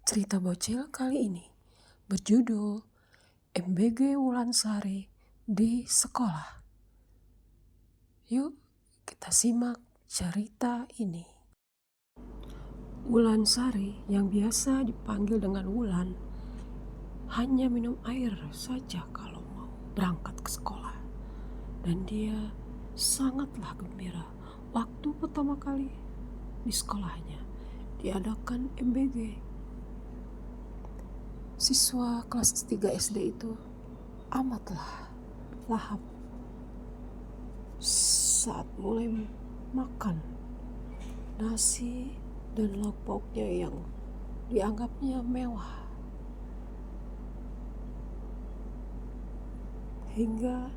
Cerita bocil kali ini berjudul MBG Wulansari di Sekolah. Yuk kita simak cerita ini. Wulansari yang biasa dipanggil dengan Wulan hanya minum air saja kalau mau berangkat ke sekolah. Dan dia sangatlah gembira waktu pertama kali di sekolahnya diadakan MBG. Siswa kelas 3 SD itu amatlah lahap saat mulai makan nasi dan lauk pauknya yang dianggapnya mewah, hingga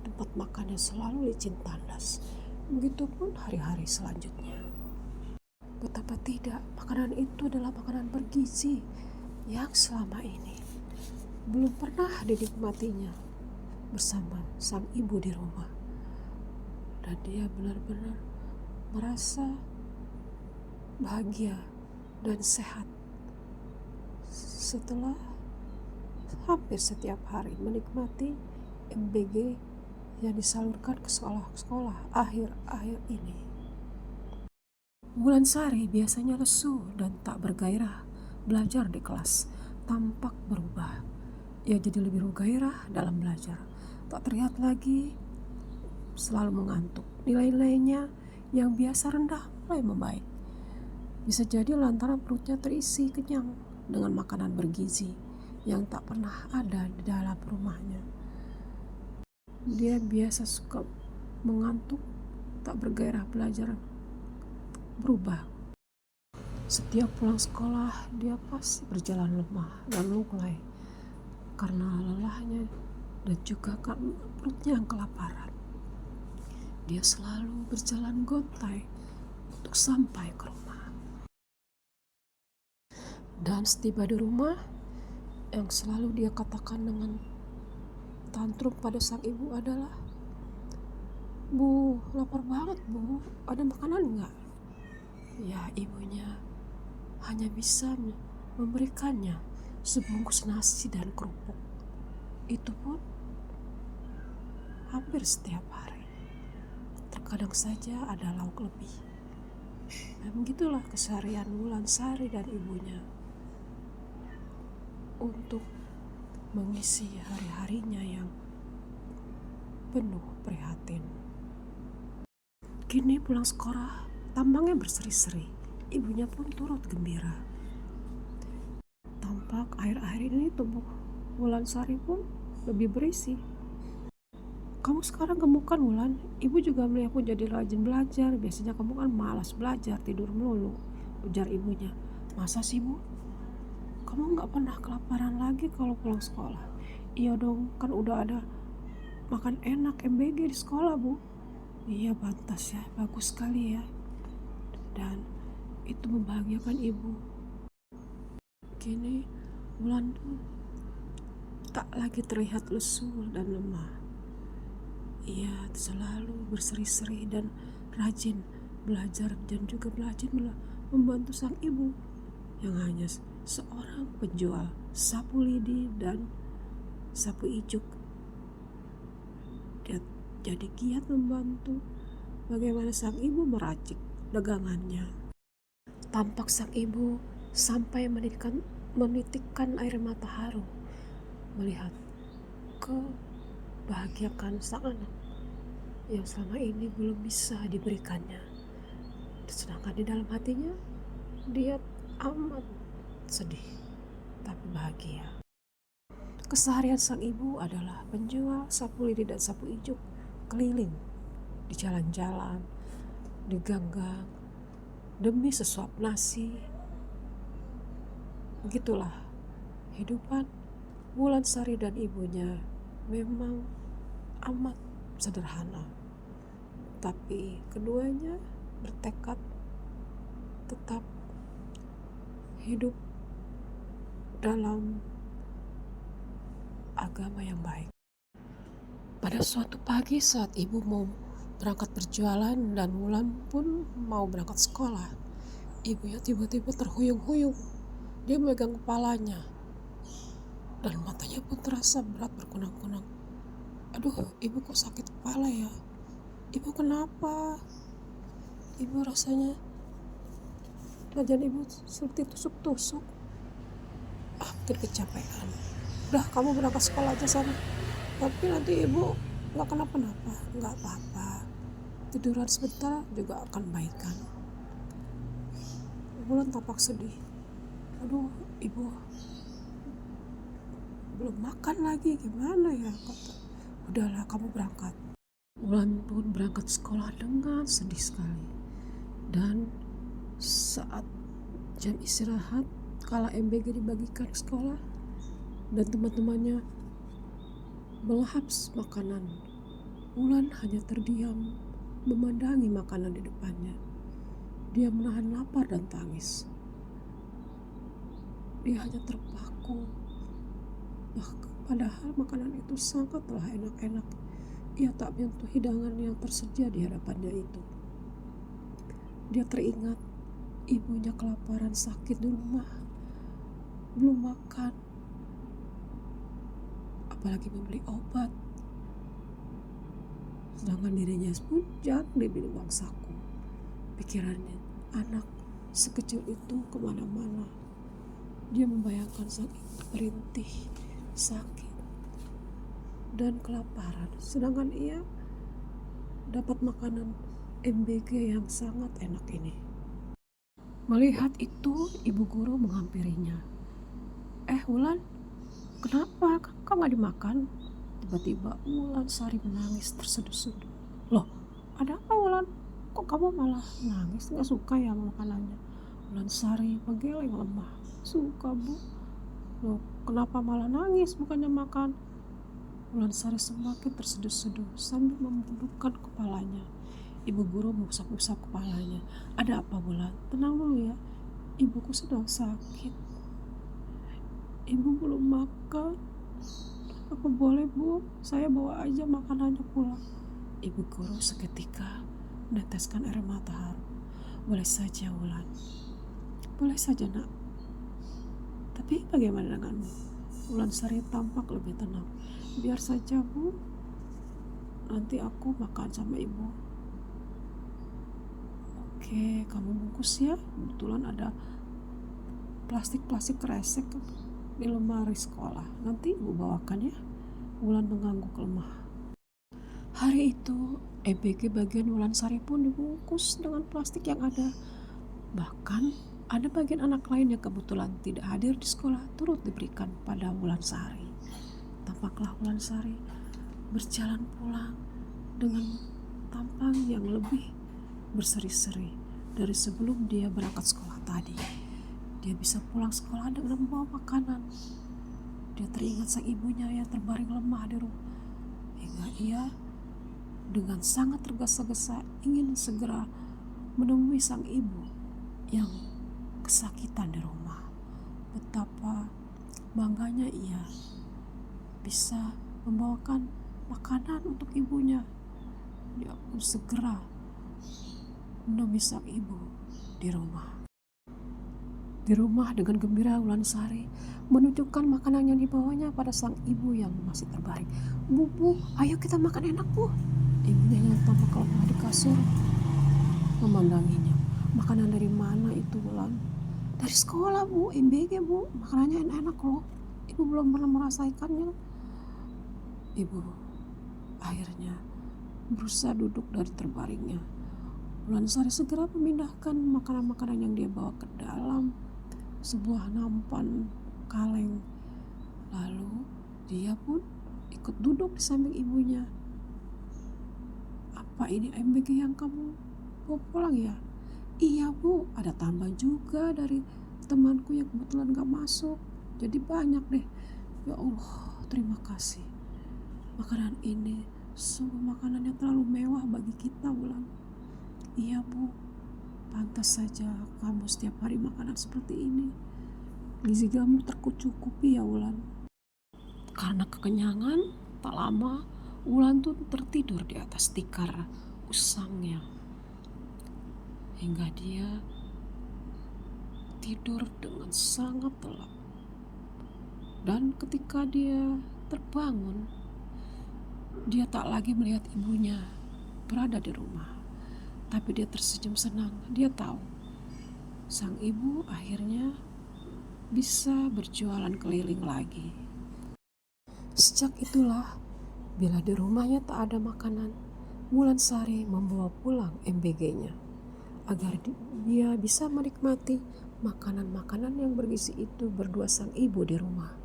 tempat makannya selalu licin tandas. Begitupun hari-hari selanjutnya. Betapa tidak, makanan itu adalah makanan bergizi yang selama ini belum pernah dinikmatinya bersama sang ibu di rumah. Dan dia benar-benar merasa bahagia dan sehat setelah hampir setiap hari menikmati MBG yang disalurkan ke sekolah-sekolah akhir-akhir ini. Wulansari biasanya lesu dan tak bergairah belajar di kelas. Tampak berubah. Ia jadi lebih bergairah dalam belajar. Tak terlihat lagi selalu mengantuk. Nilai-nilainya yang biasa rendah mulai membaik. Bisa jadi lantaran perutnya terisi kenyang dengan makanan bergizi yang tak pernah ada di dalam rumahnya. Dia biasa suka mengantuk, tak bergairah belajar, berubah. Setiap pulang sekolah dia pasti berjalan lemah dan lunglai karena lelahnya dan juga karena perutnya yang kelaparan. Dia selalu berjalan gontai untuk sampai ke rumah. Dan setiba di rumah, yang selalu dia katakan dengan tantrum pada sang ibu adalah, "Bu, lapar banget bu, ada makanan enggak?" Ya, ibunya hanya bisa memberikannya sebungkus nasi dan kerupuk. Itu pun hampir setiap hari. Terkadang saja ada lauk lebih. Dan begitulah keseharian Wulansari dan ibunya untuk mengisi hari-harinya yang penuh prihatin. Kini pulang sekolah, tampangnya berseri-seri. Ibunya pun turut gembira. Tampak akhir-akhir ini tubuh Wulansari pun lebih berisi. "Kamu sekarang gemuk kan Wulan? Ibu juga melihatmu jadi rajin belajar. Biasanya kamu kan malas belajar, tidur melulu," ujar ibunya. "Masa sih bu? Kamu gak pernah kelaparan lagi kalau pulang sekolah?" "Iya dong, kan udah ada makan enak MBG di sekolah bu." "Iya pantas ya, bagus sekali ya." Dan itu membahagiakan ibu. Kini Wulan pun tak lagi terlihat lesu dan lemah. Ia selalu berseri-seri dan rajin belajar dan juga belajar membantu sang ibu yang hanya seorang penjual sapu lidi dan sapu ijuk. Dia jadi giat membantu bagaimana sang ibu meracik dagangannya. Tampak sang ibu sampai menitikkan air mata haru melihat kebahagiaan sang anak yang selama ini belum bisa diberikannya. Sedangkan di dalam hatinya dia amat sedih tapi bahagia. Keseharian sang ibu adalah menjual sapu lidi dan sapu ijuk keliling di jalan-jalan, di gang-gang, demi sesuap nasi. Begitulah hidupan Wulansari dan ibunya memang amat sederhana. Tapi keduanya bertekad tetap hidup dalam agama yang baik. Pada suatu pagi saat ibu mau berangkat berjualan dan Wulan pun mau berangkat sekolah, ibunya tiba-tiba terhuyung-huyung. Dia memegang kepalanya dan matanya pun terasa berat berkunang-kunang. Aduh, ibu kok sakit kepala ya? Ibu kenapa? Ibu rasanya badan ibu seperti tusuk-tusuk. Mungkin kecapean. Udah, kamu berangkat sekolah aja sana. Tapi nanti ibu gak kenapa-napa. Gak apa-apa. Tiduran sebentar juga akan baikan. Wulan tampak sedih. Aduh, ibu belum makan lagi, gimana ya? Kata, udahlah kamu berangkat. Wulan pun berangkat sekolah dengan sedih sekali. Dan saat jam istirahat, kala MBG dibagikan ke sekolah dan teman-temannya melahap makanan, Wulan hanya terdiam memandangi makanan di depannya. Dia menahan lapar dan tangis. Dia hanya terpaku. Padahal makanan itu sangatlah enak-enak. Ia tak menyentuh hidangan yang tersedia di hadapannya itu. Dia teringat ibunya kelaparan sakit di rumah, belum makan, apalagi membeli obat. Sedangkan dirinya pun jarang dibeli uang saku. Pikirannya, anak sekecil itu kemana-mana. Dia membayangkan sang ibu merintih, sakit, dan kelaparan. Sedangkan ia dapat makanan MBG yang sangat enak ini. Melihat itu, ibu guru menghampirinya. Wulan, kenapa kau gak dimakan? Tiba-tiba Wulan Sari menangis terseduh-seduh. Loh, ada apa Wulan? Kok kamu malah nangis? Gak suka ya makanannya? Wulan Sari menggeleng lemah. Suka bu. Loh, kenapa malah nangis bukannya makan? Wulan Sari semakin terseduh-seduh sambil membundukkan kepalanya. Ibu guru mengusap-usap kepalanya. Ada apa Wulan? Tenang dulu ya. Ibuku sedang sakit. Ibu belum makan. Apa boleh bu? Saya bawa aja makanannya pulang. Ibu guru seketika meneteskan air mata haru. Boleh saja Wulan. Boleh saja nak. Tapi bagaimana denganmu? Wulan Sari tampak lebih tenang. Biar saja bu. Nanti aku makan sama ibu. Oke, kamu bungkus ya. Kebetulan ada plastik kresek di lemari sekolah. Nanti ibu bawakan ya. Wulan mengangguk lemah. Hari itu, EBG bagian Wulan Sari pun dibungkus dengan plastik yang ada. Bahkan ada bagian anak lain yang kebetulan tidak hadir di sekolah turut diberikan pada Wulan Sari. Tampaklah Wulan Sari berjalan pulang dengan tampang yang lebih berseri-seri dari sebelum dia berangkat sekolah tadi. Dia bisa pulang sekolah dengan membawa makanan. Dia teringat sang ibunya yang terbaring lemah di rumah, hingga ia dengan sangat tergesa-gesa ingin segera menemui sang ibu yang kesakitan di rumah. Betapa bangganya ia bisa membawakan makanan untuk ibunya. Dia pun segera menemui sang ibu di rumah. Di rumah dengan gembira Wulan Sari menunjukkan makanan yang dibawanya pada sang ibu yang masih terbaring. Bu, ayo kita makan enak bu. Ibunya yang tampak lemah di kasur memandanginya. Makanan dari mana itu Wulan? Dari sekolah bu, MBG bu. Makanannya enak loh. Ibu belum pernah merasakannya. Ibu akhirnya berusaha duduk dari terbaringnya. Wulan Sari segera memindahkan makanan-makanan yang dia bawa ke dalam sebuah nampan kaleng. Lalu dia pun ikut duduk di samping ibunya. Apa ini MBG yang kamu bawa pulang ya? Iya bu, ada tambah juga dari temanku yang kebetulan gak masuk. Jadi banyak deh. Ya Allah, terima kasih. Makanan ini sungguh makanannya terlalu mewah bagi kita Wulan. Iya bu, pantas saja kamu setiap hari makanan seperti ini. Gizi kamu tercukupi ya Wulan. Karena kekenyangan, tak lama Wulan tuh tertidur di atas tikar usangnya. Hingga dia tidur dengan sangat lelap. Dan ketika dia terbangun, dia tak lagi melihat ibunya berada di rumah. Tapi dia tersenyum senang. Dia tahu sang ibu akhirnya bisa berjualan keliling lagi. Sejak itulah, bila di rumahnya tak ada makanan, Wulansari membawa pulang MBG-nya agar dia bisa menikmati makanan-makanan yang bergizi itu berdua sang ibu di rumah.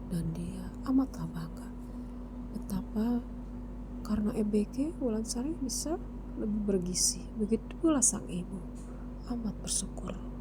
Dan dia amatlah bangga betapa karena MBG Wulansari bisa lebih bergizi. Begitu pula sang ibu amat bersyukur.